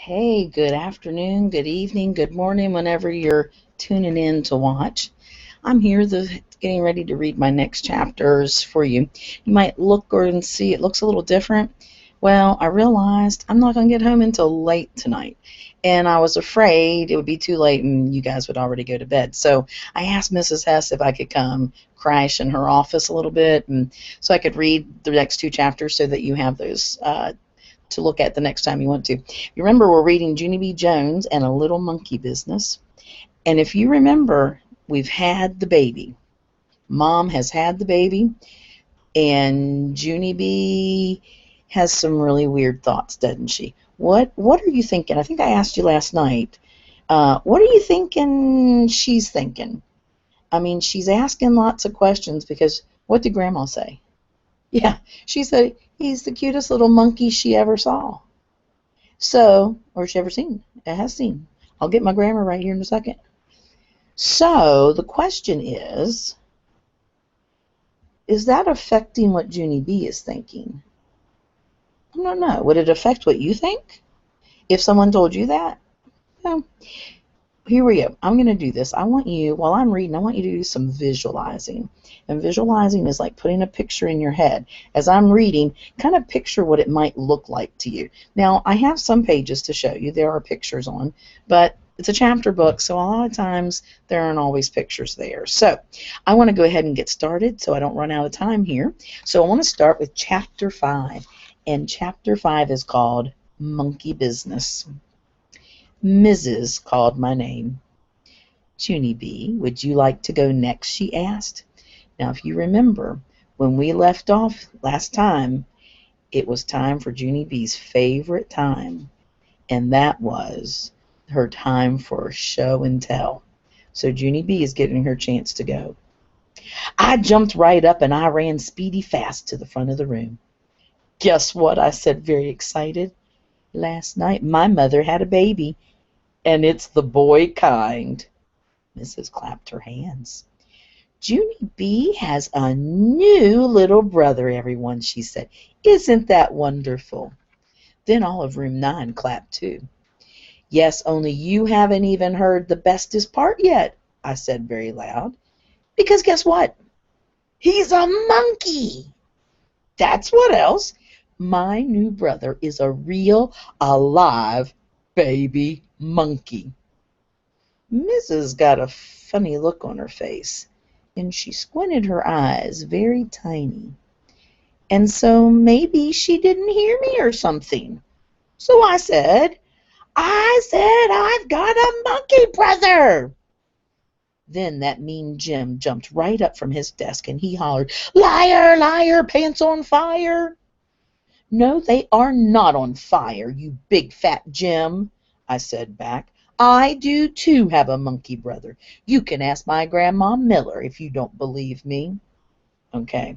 Hey, good afternoon, good evening, good morning, whenever you're tuning in to watch. I'm here getting ready to read my next chapters for you. You might look or and see it looks a little different. Well, I realized I'm not going to get home until late tonight. And I was afraid it would be too late and you guys would already go to bed. So I asked Mrs. Hess if I could come crash in her office a little bit and so I could read the next two chapters so that you have those to look at the next time you want to. You remember we're reading Junie B. Jones and a Little Monkey Business. And if you remember, we've had the baby. Mom has had the baby, and Junie B has some really weird thoughts, doesn't she? What are you thinking? I think I asked you last night. What are you thinking she's thinking? I mean, she's asking lots of questions because what did Grandma say? Yeah, she said he's the cutest little monkey she ever saw. So, or she ever seen, it has seen. I'll get my grammar right here in a second. So, the question is that affecting what Junie B is thinking? I don't know. Would it affect what you think? If someone told you that? No. Here we go. I'm going to do this. I want you, while I'm reading, I want you to do some visualizing. And visualizing is like putting a picture in your head. As I'm reading, kind of picture what it might look like to you. Now, I have some pages to show you. There are pictures on, but it's a chapter book, so a lot of times there aren't always pictures there. So I want to go ahead and get started so I don't run out of time here. So I want to start with Chapter 5, and Chapter 5 is called Monkey Business. Mrs. called my name. Junie B, would you like to go next? She asked. Now, if you remember, when we left off last time, it was time for Junie B's favorite time, and that was her time for show and tell. So Junie B is getting her chance to go. I jumped right up and I ran speedy fast to the front of the room. Guess what? I said, very excited. Last night, my mother had a baby. And it's the boy kind. Mrs. clapped her hands. Junie B has a new little brother, everyone, she said. Isn't that wonderful? Then all of room 9 clapped too. Yes, only you haven't even heard the bestest part yet, I said very loud. Because guess what? He's a monkey. That's what else. My new brother is a real, alive baby monkey. Mrs. got a funny look on her face, and she squinted her eyes very tiny. And so maybe she didn't hear me or something. So I said, I've got a monkey brother. Then that mean Jim jumped right up from his desk and he hollered, Liar, liar, pants on fire. No, they are not on fire, you big fat Jim, I said back. I do too have a monkey brother. You can ask my Grandma Miller if you don't believe me. Okay.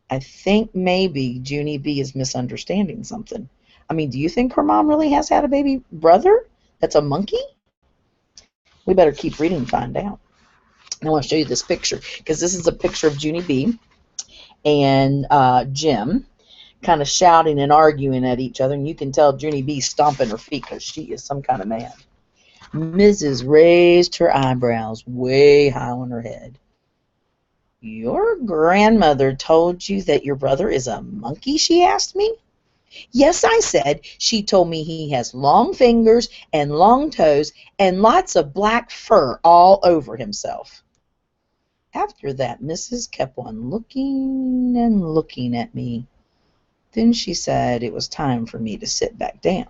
I think maybe Junie B is misunderstanding something. I mean, do you think her mom really has had a baby brother that's a monkey? We better keep reading and find out. I want to show you this picture because this is a picture of Junie B and Jim kind of shouting and arguing at each other, and you can tell Junie B stomping her feet because she is some kind of mad. Mrs. raised her eyebrows way high on her head. Your grandmother told you that your brother is a monkey, she asked me. Yes, I said. She told me he has long fingers and long toes and lots of black fur all over himself. After that, Mrs. kept on looking and looking at me. Then she said it was time for me to sit back down.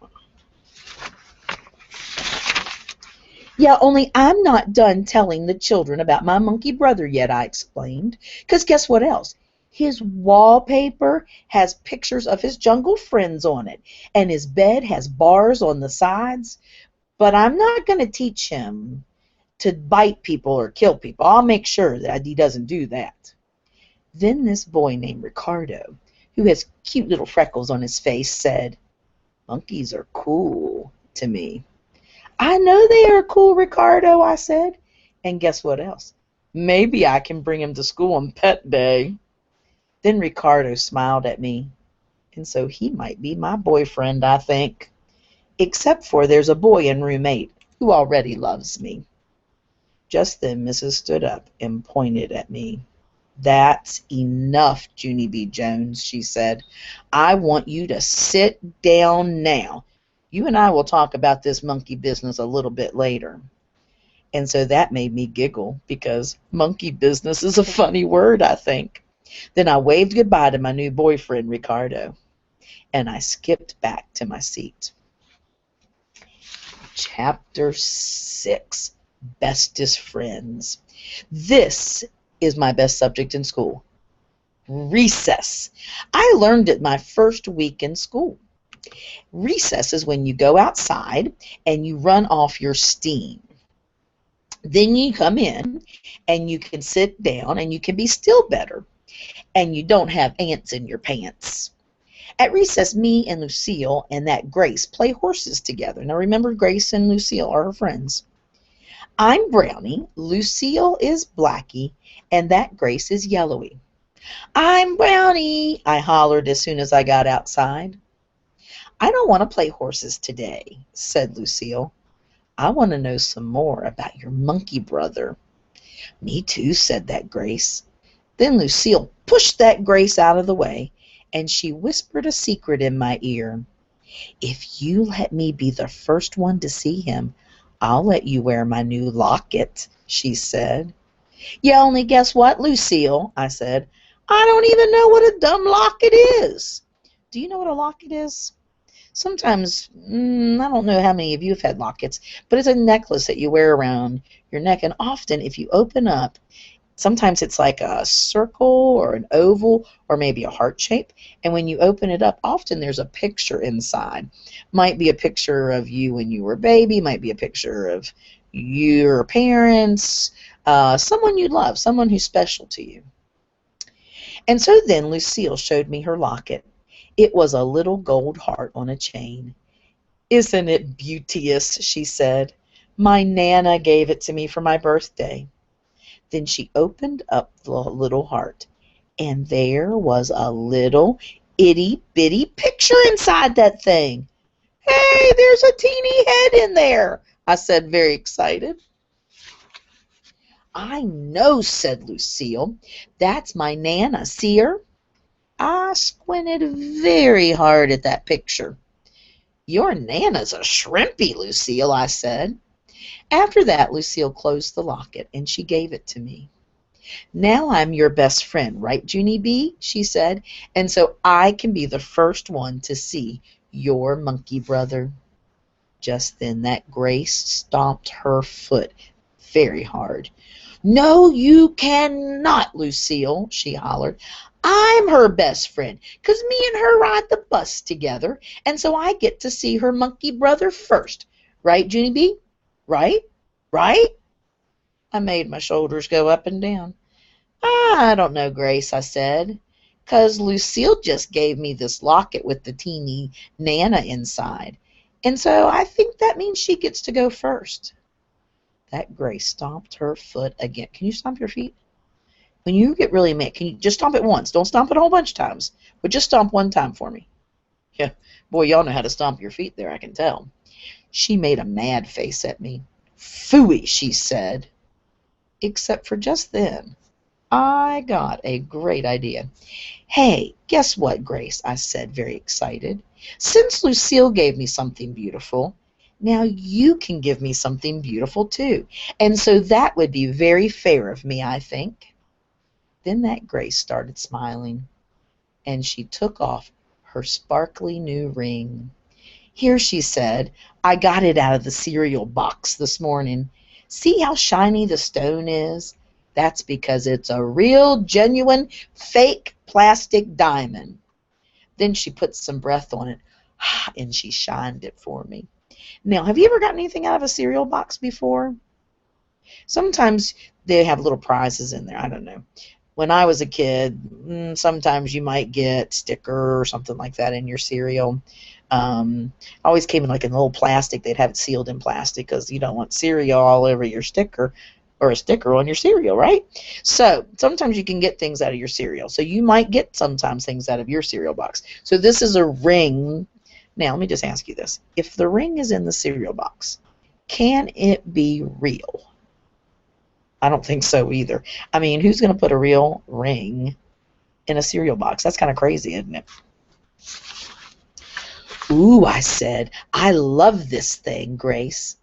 Yeah, only I'm not done telling the children about my monkey brother yet, I explained. 'Cause guess what else? His wallpaper has pictures of his jungle friends on it, and his bed has bars on the sides. But I'm not going to teach him to bite people or kill people. I'll make sure that he doesn't do that. Then this boy named Ricardo, who has cute little freckles on his face, said, Monkeys are cool to me. I know they are cool, Ricardo, I said. And guess what else? Maybe I can bring him to school on pet day. Then Ricardo smiled at me. And so he might be my boyfriend, I think. except for there's a boy in room 8 who already loves me. Just then Mrs. stood up and pointed at me. That's enough, Junie B. Jones, she said. I want you to sit down now. You and I will talk about this monkey business a little bit later. And so that made me giggle because monkey business is a funny word, I think. Then I waved goodbye to my new boyfriend, Ricardo, and I skipped back to my seat. Chapter 6, Bestest Friends. This is my best subject in school. Recess. I learned it my first week in school. Recess is when you go outside and you run off your steam. Then you come in and you can sit down and you can be still better. And you don't have ants in your pants. At recess, me and Lucille and that Grace play horses together. Now remember, Grace and Lucille are her friends. I'm Brownie, Lucille is Blackie, and that Grace is Yellowy. I'm Brownie, I hollered as soon as I got outside. I don't want to play horses today, said Lucille. I want to know some more about your monkey brother. Me too, said that Grace. Then Lucille pushed that Grace out of the way, and she whispered a secret in my ear. If you let me be the first one to see him, I'll let you wear my new locket, she said. You only guess what, Lucille, I said. I don't even know what a dumb locket is. Do you know what a locket is? Sometimes, I don't know how many of you have had lockets, but it's a necklace that you wear around your neck, and often if you open up, sometimes it's like a circle or an oval or maybe a heart shape. And when you open it up, often there's a picture inside. Might be a picture of you when you were a baby. Might be a picture of your parents, someone you love, someone who's special to you. And so then Lucille showed me her locket. It was a little gold heart on a chain. Isn't it beauteous, she said. My Nana gave it to me for my birthday. Then she opened up the little heart, and there was a little itty-bitty picture inside that thing. Hey, there's a teeny head in there, I said, very excited. I know, said Lucille. That's my Nana. See her? I squinted very hard at that picture. Your Nana's a shrimpy, Lucille, I said. After that, Lucille closed the locket, and she gave it to me. Now I'm your best friend, right, Junie B? She said, and so I can be the first one to see your monkey brother. Just then that Grace stomped her foot very hard. No, you cannot, Lucille, she hollered. I'm her best friend, 'cause me and her ride the bus together, and so I get to see her monkey brother first. Right, Junie B? Right? Right? I made my shoulders go up and down. I don't know, Grace, I said, 'cause Lucille just gave me this locket with the teeny Nana inside, and so I think that means she gets to go first. That Grace stomped her foot again. Can you stomp your feet? When you get really mad, can you just stomp it once? Don't stomp it a whole bunch of times, but just stomp one time for me. Yeah, boy, y'all know how to stomp your feet there, I can tell. She made a mad face at me. Phooey, she said. Except for just then, I got a great idea. Hey, guess what, Grace, I said, very excited. Since Lucille gave me something beautiful, now you can give me something beautiful too. And so that would be very fair of me, I think. Then that Grace started smiling, and she took off her sparkly new ring. Here, she said, I got it out of the cereal box this morning. See how shiny the stone is? That's because it's a real, genuine, fake plastic diamond. Then she put some breath on it, and she shined it for me. Now, have you ever gotten anything out of a cereal box before? Sometimes they have little prizes in there. I don't know. When I was a kid, sometimes you might get a sticker or something like that in your cereal. Always came in like in a little plastic. They'd have it sealed in plastic because you don't want cereal all over your sticker or a sticker on your cereal, right? So sometimes you can get things out of your cereal. So you might get sometimes things out of your cereal box. So this is a ring Now, let me just ask you this. If the ring is in the cereal box, can it be real? I don't think so either. I mean, who's going to put a real ring in a cereal box? That's kind of crazy, isn't it? Ooh, I said, I love this thing, Grace.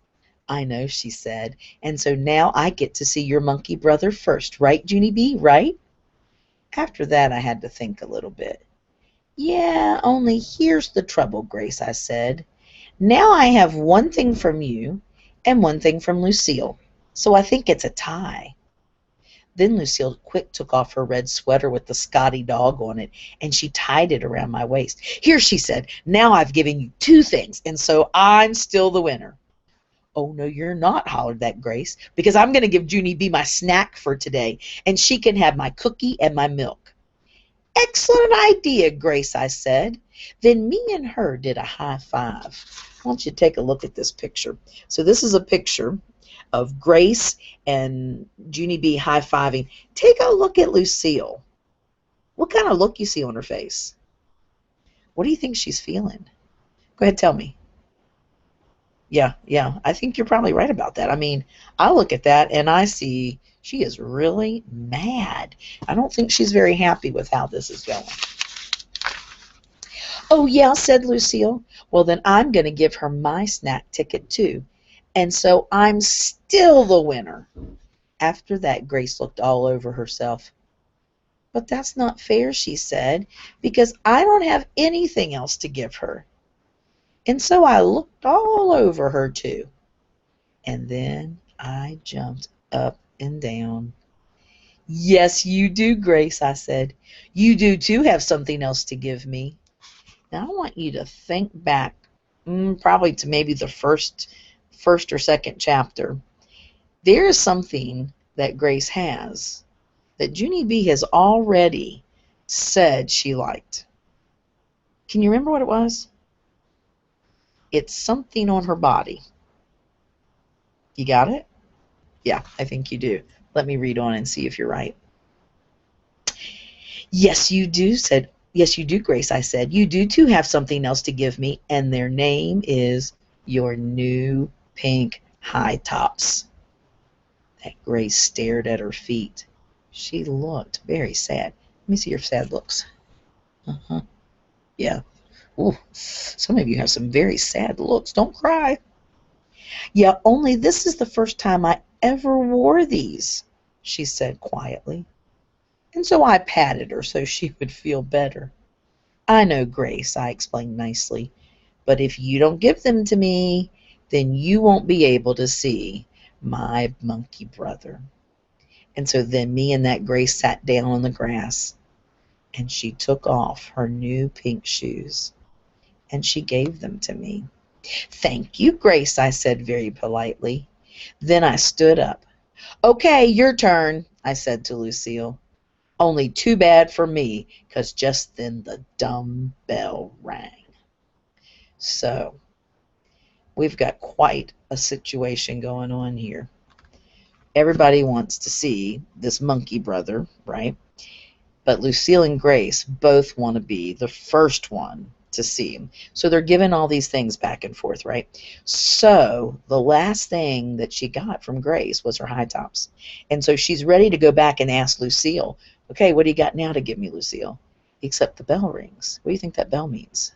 I know, she said. And so now I get to see your monkey brother first, right, Junie B., right? After that, I had to think a little bit. Yeah, only here's the trouble, Grace, I said. Now I have one thing from you and one thing from Lucille, so I think it's a tie. Then Lucille quick took off her red sweater with the Scotty dog on it, and she tied it around my waist. Here, she said, now I've given you two things, and so I'm still the winner. Oh, no, you're not, hollered that Grace, because I'm going to give Junie B my snack for today, and she can have my cookie and my milk. Excellent idea, Grace, I said. Then me and her did a high five. I want you to take a look at this picture. So this is a picture of Grace and Junie B high-fiving. Take a look at Lucille. What kind of look you see on her face? What do you think she's feeling? Go ahead, tell me. Yeah, I think you're probably right about that. I mean, I look at that and I see she is really mad. I don't think she's very happy with how this is going. Oh, yeah, said Lucille. Well, then I'm going to give her my snack ticket, too. And so I'm still the winner. After that, Grace looked all over herself. But that's not fair, she said, because I don't have anything else to give her. And so I looked all over her, too. And then I jumped up and down. Yes, you do, Grace, I said. You do, too, have something else to give me. Now, I want you to think back, probably to maybe the first or second chapter. There is something that Grace has that Junie B has already said she liked. Can you remember what it was? It's something on her body. You got it? Yeah, I think you do. Let me read on and see if you're right. Yes, you do, Grace, I said. You do too have something else to give me, and their name is your new pink high tops. That Grace stared at her feet. She looked very sad. Let me see your sad looks. Yeah. Ooh, some of you have some very sad looks. Don't cry. Yeah, only this is the first time I ever wore these, she said quietly. And so I patted her so she would feel better. I know, Grace, I explained nicely, but if you don't give them to me, then you won't be able to see my monkey brother. And so then me and that Grace sat down on the grass, and she took off her new pink shoes, and she gave them to me. Thank you, Grace, I said very politely. Then I stood up. Okay, your turn, I said to Lucille. Only too bad for me, because just then the dumb bell rang. So, we've got quite a situation going on here. Everybody wants to see this monkey brother, right? But Lucille and Grace both want to be the first one to see him. So they're giving all these things back and forth, right? So the last thing that she got from Grace was her high tops. And so she's ready to go back and ask Lucille, okay, what do you got now to give me, Lucille? Except the bell rings. What do you think that bell means?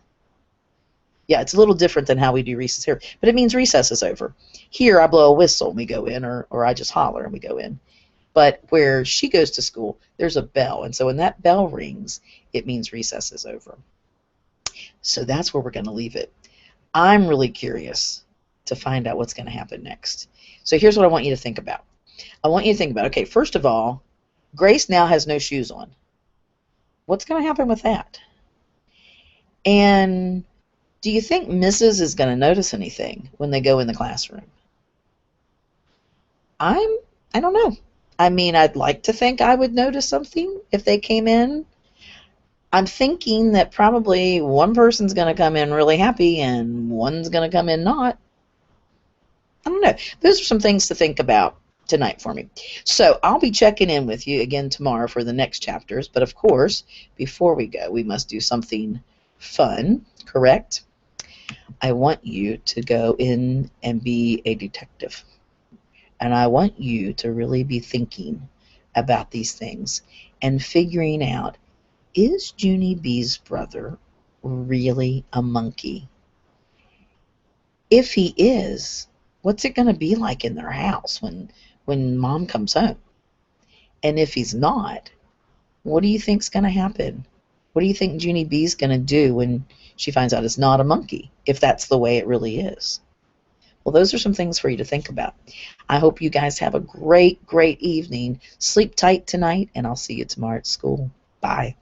Yeah, it's a little different than how we do recess here, but it means recess is over. Here I blow a whistle and we go in, or I just holler and we go in. But where she goes to school, there's a bell. And so when that bell rings, it means recess is over. So that's where we're going to leave it. I'm really curious to find out what's going to happen next. So here's what I want you to think about. I want you to think about, okay, first of all, Grace now has no shoes on. What's going to happen with that? And do you think Mrs. is going to notice anything when they go in the classroom? I don't know. I mean, I'd like to think I would notice something if they came in. I'm thinking that probably one person's going to come in really happy and one's going to come in not. I don't know. Those are some things to think about tonight for me. So I'll be checking in with you again tomorrow for the next chapters. But of course, before we go, we must do something fun, correct? I want you to go in and be a detective. And I want you to really be thinking about these things and figuring out, is Junie B's brother really a monkey? If he is, what's it going to be like in their house when mom comes home? And if he's not, what do you think's going to happen? What do you think Junie B's going to do when she finds out it's not a monkey, if that's the way it really is? Well, those are some things for you to think about. I hope you guys have a great, great evening. Sleep tight tonight, and I'll see you tomorrow at school. Bye.